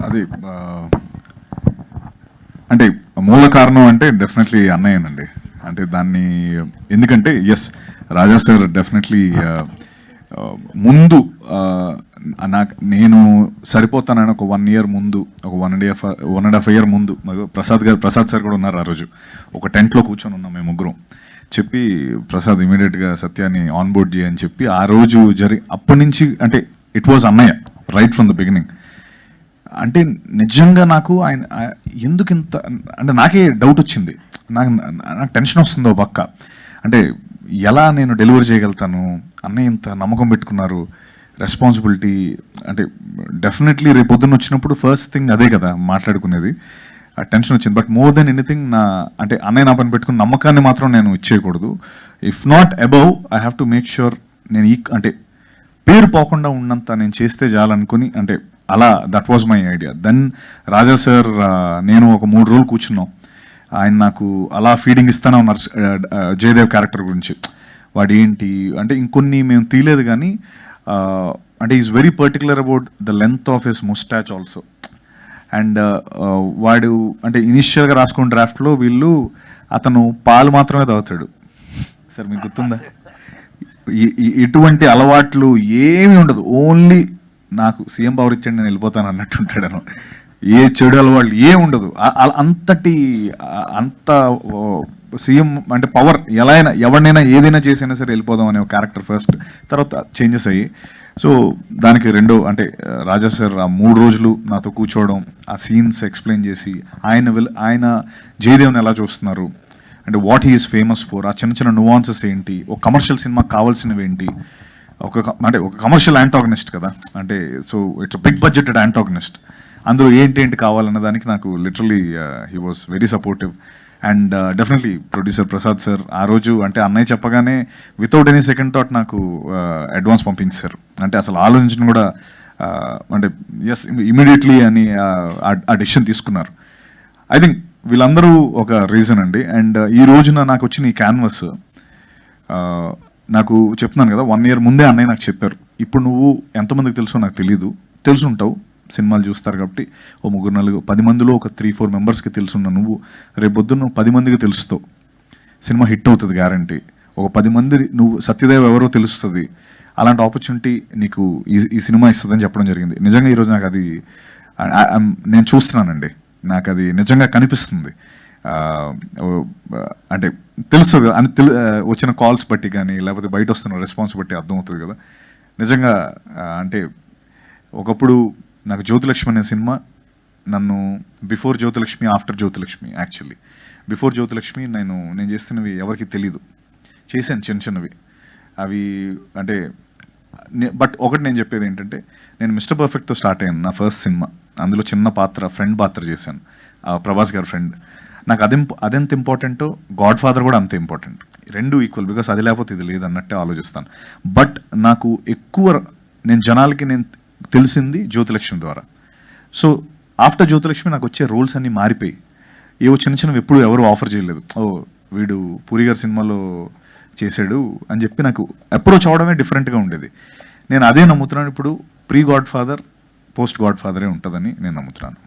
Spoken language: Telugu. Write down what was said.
అది అంటే మూల కారణం అంటే డెఫినెట్లీ అన్నయ్యనండి. అంటే దాన్ని ఎందుకంటే ఎస్ రాజా సార్ డెఫినెట్లీ ముందు నేను సరిపోతానని ఒక 1 year ముందు, ఒక 1.5 year ముందు ప్రసాద్ సార్ కూడా ఉన్నారు. ఆ రోజు ఒక టెంట్లో కూర్చొని ఉన్నాం మేము ముగ్గురం. చెప్పి ప్రసాద్ ఇమీడియట్గా సత్యాన్ని ఆన్ బోర్డ్ చేయని చెప్పి ఆ రోజు అప్పటి నుంచి అంటే ఇట్ వాజ్ అన్నయ్య రైట్ ఫ్రమ్ ద బిగినింగ్. అంటే నిజంగా నాకు ఆయన ఎందుకు ఇంత అంటే నాకే డౌట్ వచ్చింది. నాకు టెన్షన్ వస్తుందో పక్క. అంటే ఎలా నేను డెలివరీ చేయగలుగుతాను, అన్నయ్య ఇంత నమ్మకం పెట్టుకున్నారు, రెస్పాన్సిబిలిటీ. అంటే డెఫినెట్లీ రేపు పొద్దున్న వచ్చినప్పుడు ఫస్ట్ థింగ్ అదే కదా మాట్లాడుకునేది. టెన్షన్ వచ్చింది. బట్ మోర్ దెన్ ఎనీథింగ్ అంటే అన్నయ్య నా పని పెట్టుకున్న నమ్మకాన్ని మాత్రం నేను ఇచ్చేయకూడదు. If not above I have to make sure నేను అంటే పేరు పోకుండా ఉన్నంత నేను చేస్తే చాలనుకుని, అంటే అలా that was my idea. Then Raja sir నేను ఒక 3 రోజులు కూర్చున్నాం. ఆయన నాకు అలా ఫీడింగ్ ఇస్తానే ఉన్నారు జయదేవ్ క్యారెక్టర్ గురించి. వాడు ఏంటి అంటే ఇంకొన్ని మేము తీయలేదు కానీ అంటే is very particular about the length of his moustache also. And వాడు అంటే ఇనిషియల్గా రాసుకున్న డ్రాఫ్ట్లో వీళ్ళు అతను పాలు మాత్రమే తాగుతాడు. సార్ మీకు గుర్తుందా? ఎటువంటి అలవాట్లు ఏమీ ఉండదు. ఓన్లీ నాకు సీఎం పవర్ ఇచ్చండి నేను వెళ్ళిపోతాను అన్నట్టుంటాడు అనమాట. ఏ చెడు అలవాట్లు ఏమి ఉండదు. అంత సీఎం అంటే పవర్ ఎలా అయినా ఎవరినైనా ఏదైనా చేసైనా సరే వెళ్ళిపోదాం అనే ఒక క్యారెక్టర్ ఫస్ట్. తర్వాత చేంజెస్ అయ్యి సో దానికి అంటే రాజా సార్ ఆ 3 రోజులు నాతో కూర్చోవడం, ఆ సీన్స్ ఎక్స్ప్లెయిన్ చేసి ఆయన జయదేవ్ని ఎలా చూస్తున్నారు, అంటే what he is famous for, ఆ చిన్న చిన్న నువాన్సెస్ ఏంటి, ఒక కమర్షియల్ సినిమాకి కావాల్సినవి ఏంటి, అంటే ఒక కమర్షియల్ యాంటాగనిస్ట్ కదా, అంటే so it's big budgeted antagonist, అందులో ఏంటి కావాలన్న దానికి నాకు literally he was very supportive. And definitely producer Prasad sir ఆ రోజు అంటే అన్నయ్య చెప్పగానే వితౌట్ ఎనీ సెకండ్ థాట్ నాకు అడ్వాన్స్ పంపించారు. అంటే అసలు ఆలోచించిన కూడా అంటే ఎస్ ఇమీడియట్లీ అని ఆ డెసిషన్ తీసుకున్నారు. ఐ థింక్ వీళ్ళందరూ ఒక రీజన్ అండి. అండ్ ఈ రోజున నాకు వచ్చిన ఈ క్యాన్వస్ నాకు చెప్తున్నాను కదా 1 year ముందే అన్నయ్య నాకు చెప్పారు. ఇప్పుడు నువ్వు ఎంతమందికి తెలుసో నాకు తెలీదు, తెలుసుంటావు, సినిమాలు చూస్తారు కాబట్టి ఓ 3-4 10 మందిలో ఒక 3-4 మెంబర్స్కి తెలుసున్న నువ్వు రేపు పొద్దున్న 10 మందికి తెలుస్తావు, సినిమా హిట్ అవుతుంది గ్యారంటీ. ఒక 10 మంది నువ్వు సత్యదేవ్ ఎవరో తెలుస్తుంది, అలాంటి ఆపర్చునిటీ నీకు ఈ సినిమా ఇస్తుందని చెప్పడం జరిగింది. నిజంగా ఈరోజు నాకు అది నేను చూస్తున్నానండి, నాకు అది నిజంగా కనిపిస్తుంది. అంటే తెలుస్తుంది అని వచ్చిన కాల్స్ బట్టి కానీ లేకపోతే బయట వస్తున్న రెస్పాన్స్ బట్టి అర్థమవుతుంది కదా. నిజంగా అంటే ఒకప్పుడు నాకు జ్యోతిలక్ష్మి అనే సినిమా నన్ను before Jyothilakshmi after Jyothilakshmi, actually before Jyothilakshmi నేను చేస్తున్నవి ఎవరికి తెలీదు, చేశాను చిన్న చిన్నవి అవి. అంటే బట్ ఒకటి నేను చెప్పేది ఏంటంటే నేను మిస్టర్ పర్ఫెక్ట్తో స్టార్ట్ అయ్యాను నా ఫస్ట్ సినిమా. అందులో చిన్న పాత్ర, ఫ్రెండ్ పాత్ర చేశాను, ప్రభాస్ గారి ఫ్రెండ్. నాకు అదెంత ఇంపార్టెంటో గాడ్ ఫాదర్ కూడా అంతే ఇంపార్టెంట్. 2 ఈక్వల్, బికాస్ అది లేకపోతే ఇది లేదు అన్నట్టే ఆలోచిస్తాను. బట్ నాకు ఎక్కువ నేను జనాలకి నేను తెలిసింది జ్యోతిలక్ష్మి ద్వారా. సో ఆఫ్టర్ జ్యోతిలక్ష్మి నాకు వచ్చే రోల్స్ అన్నీ మారిపోయి ఏవో చిన్న చిన్నవి ఎప్పుడు ఎవరు ఆఫర్ చేయలేదు. ఓ వీడు పూరి గారి సినిమాలో చేశాడు అని చెప్పి నాకు అప్రోచ్ అవడమే డిఫరెంట్గా ఉండేది. నేను అదే నమ్ముతున్నాను ఇప్పుడు, pre god father post god ఫాదరే ఉంటుందని నేను నమ్ముతున్నాను.